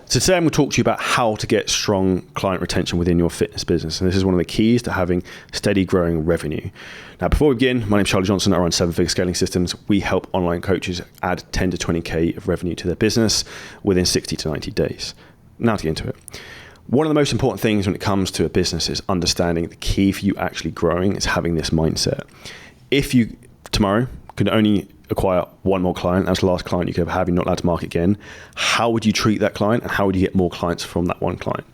So today I'm going to talk to you about how to get strong client retention within your fitness business. And this is one of the keys to having steady growing revenue. Now, before we begin, my name is Charlie Johnson. I run 7-Figure Scaling Systems. We help online coaches add 10 to 20K of revenue to their business within 60 to 90 days. Now to get into it. One of the most important things when it comes to a business is understanding the key for you actually growing is having this mindset. If you tomorrow could only acquire one more client, that's the last client you could ever have, you're not allowed to market again, how would you treat that client and how would you get more clients from that one client?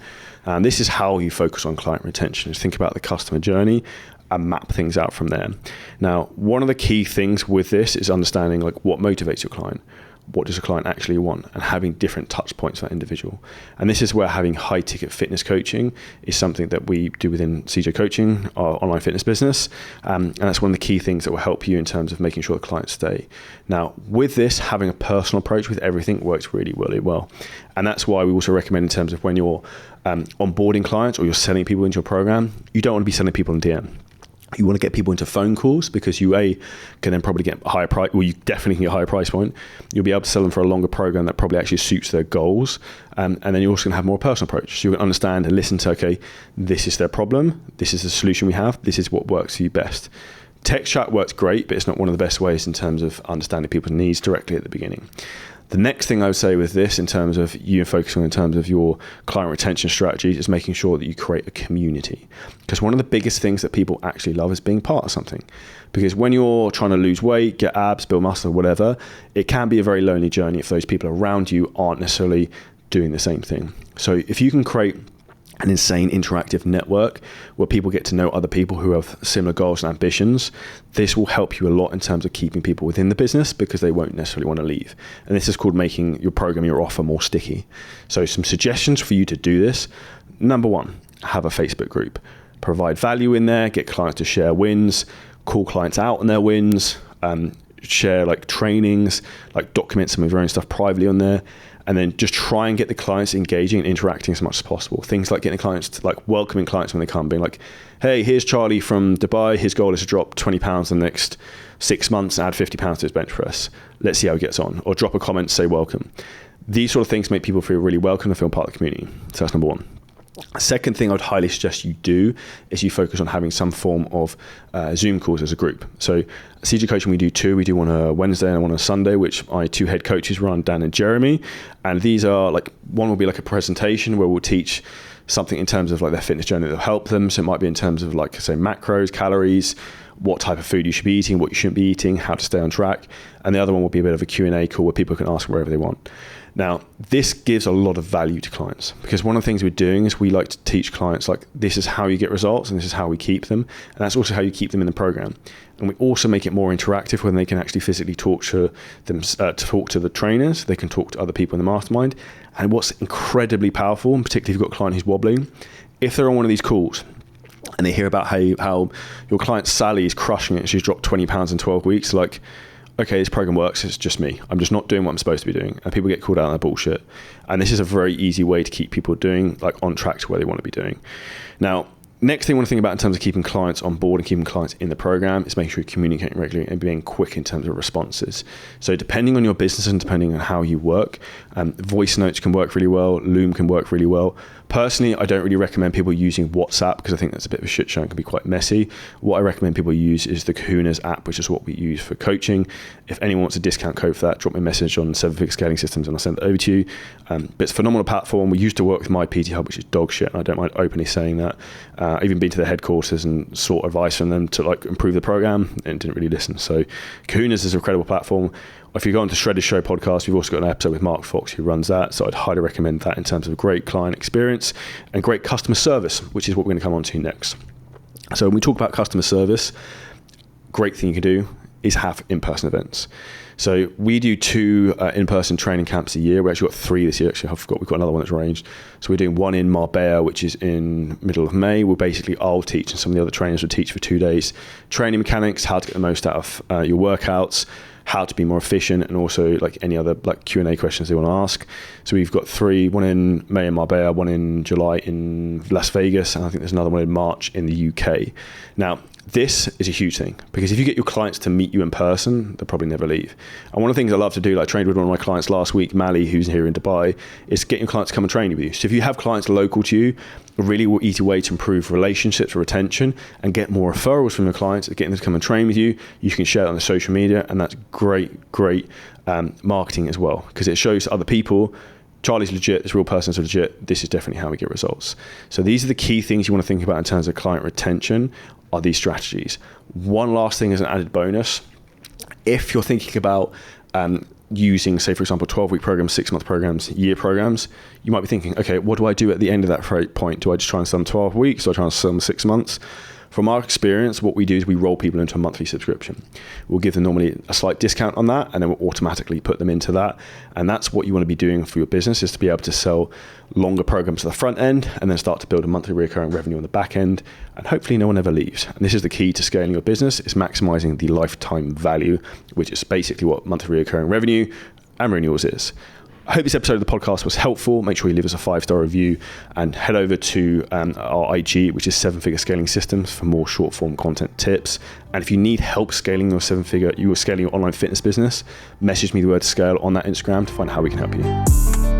And this is how you focus on client retention, is think about the customer journey and map things out from there. Now, one of the key things with this is understanding like what motivates your client. What does a client actually want, and having different touch points for that individual. And this is where having high ticket fitness coaching is something that we do within CJ Coaching, our online fitness business. And that's one of the key things that will help you in terms of making sure the clients stay. Now, with this, having a personal approach with everything works really, really well. And that's why we also recommend in terms of when you're onboarding clients or you're selling people into your program, you don't want to be selling people in DM. You want to get people into phone calls because you can then probably get a higher price. Well, you definitely can get a higher price point. You'll be able to sell them for a longer program that probably actually suits their goals. And then you're also going to have more personal approach. So you can understand and listen to, okay, this is their problem. This is the solution we have. This is what works for you best. Text chat works great, but it's not one of the best ways in terms of understanding people's needs directly at the beginning. The next thing I would say with this in terms of you focusing on in terms of your client retention strategies is making sure that you create a community. Because one of the biggest things that people actually love is being part of something. Because when you're trying to lose weight, get abs, build muscle, whatever, it can be a very lonely journey if those people around you aren't necessarily doing the same thing. So if you can create an insane interactive network where people get to know other people who have similar goals and ambitions, this will help you a lot in terms of keeping people within the business because they won't necessarily want to leave. And this is called making your program, your offer more sticky. So some suggestions for you to do this. Number one, have a Facebook group. Provide value in there, get clients to share wins, call clients out on their wins, share like trainings, like document some of your own stuff privately on there. And then just try and get the clients engaging and interacting as much as possible. Things like getting clients to like welcoming clients when they come, being like, hey, here's Charlie from Dubai. His goal is to drop 20 pounds in the next 6 months and add 50 pounds to his bench press. Let's see how he gets on. Or drop a comment, say welcome. These sort of things make people feel really welcome and feel part of the community. So that's number one. Second thing I would highly suggest you do is you focus on having some form of Zoom calls as a group. So CJ Coaching, we do two. We do one on a Wednesday and one on a Sunday, which my two head coaches run, Dan and Jeremy. And these are like, one will be like a presentation where we'll teach something in terms of like their fitness journey that will help them. So it might be in terms of like, say, macros, calories, what type of food you should be eating, what you shouldn't be eating, how to stay on track. And the other one will be a bit of a Q&A call where people can ask wherever they want. Now, this gives a lot of value to clients because one of the things we're doing is we like to teach clients like this is how you get results and this is how we keep them. And that's also how you keep them in the program. And we also make it more interactive when they can actually physically talk to them, talk to the trainers. They can talk to other people in the mastermind. And what's incredibly powerful, and particularly if you've got a client who's wobbling, if they're on one of these calls and they hear about how your client Sally is crushing it, she's dropped 20 pounds in 12 weeks, like, okay, this program works, it's just me. I'm just not doing what I'm supposed to be doing. And people get called out on their bullshit. And this is a very easy way to keep people doing, like on track to where they want to be doing. Now, next thing I want to think about in terms of keeping clients on board and keeping clients in the program is making sure you're communicating regularly and being quick in terms of responses. So depending on your business and depending on how you work, voice notes can work really well, Loom can work really well. Personally, I don't really recommend people using WhatsApp because I think that's a bit of a shit show and can be quite messy. What I recommend people use is the Kahuna's app, which is what we use for coaching. If anyone wants a discount code for that, drop me a message on 7-Figure Scaling Systems and I'll send it over to you. But it's a phenomenal platform. We used to work with my PT Hub, which is dog shit, and I don't mind openly saying that. I've even been to their headquarters and sought advice from them to like improve the program and didn't really listen. So Kahuna's is a incredible platform. If you go onto Shredder's Show podcast, we've also got an episode with Mark Fox who runs that. So I'd highly recommend that in terms of great client experience and great customer service, which is what we're going to come on to next. So when we talk about customer service, great thing you can do is have in-person events. So we do 2 in-person training camps a year. We actually got 3 this year. Actually, I forgot we've got another one that's arranged. So we're doing one in Marbella, which is in middle of May. I'll teach and some of the other trainers will teach for 2 days. Training mechanics, how to get the most out of your workouts, how to be more efficient, and also like any other like Q&A questions they want to ask. So we've got 3, one in May in Marbella, one in July in Las Vegas, and I think there's another one in March in the UK. Now, this is a huge thing, because if you get your clients to meet you in person, they'll probably never leave. And one of the things I love to do, like I trained with one of my clients last week, Mally, who's here in Dubai, is getting your clients to come and train with you. So if you have clients local to you, a really easy way to improve relationships or retention and get more referrals from your clients is getting them to come and train with you. You can share it on the social media, and that's great marketing as well, because it shows to other people, Charlie's legit, this real person's legit, this is definitely how we get results. So these are the key things you want to think about in terms of client retention, are these strategies. One last thing as an added bonus, if you're thinking about using, say, for example, 12-week programs, 6-month programs, year programs, you might be thinking, okay, what do I do at the end of that point? Do I just try and sell them 12 weeks? Do I try and sell them 6 months? From our experience, what we do is we roll people into a monthly subscription. We'll give them normally a slight discount on that, and then we'll automatically put them into that. And that's what you want to be doing for your business, is to be able to sell longer programs at the front end and then start to build a monthly recurring revenue on the back end. And hopefully no one ever leaves. And this is the key to scaling your business, is maximizing the lifetime value, which is basically what monthly recurring revenue and renewals is. I hope this episode of the podcast was helpful. Make sure you leave us a 5-star review and head over to our IG, which is 7-Figure Scaling Systems, for more short form content tips. And if you need help scaling your scaling your online fitness business, message me the word scale on that Instagram to find out how we can help you.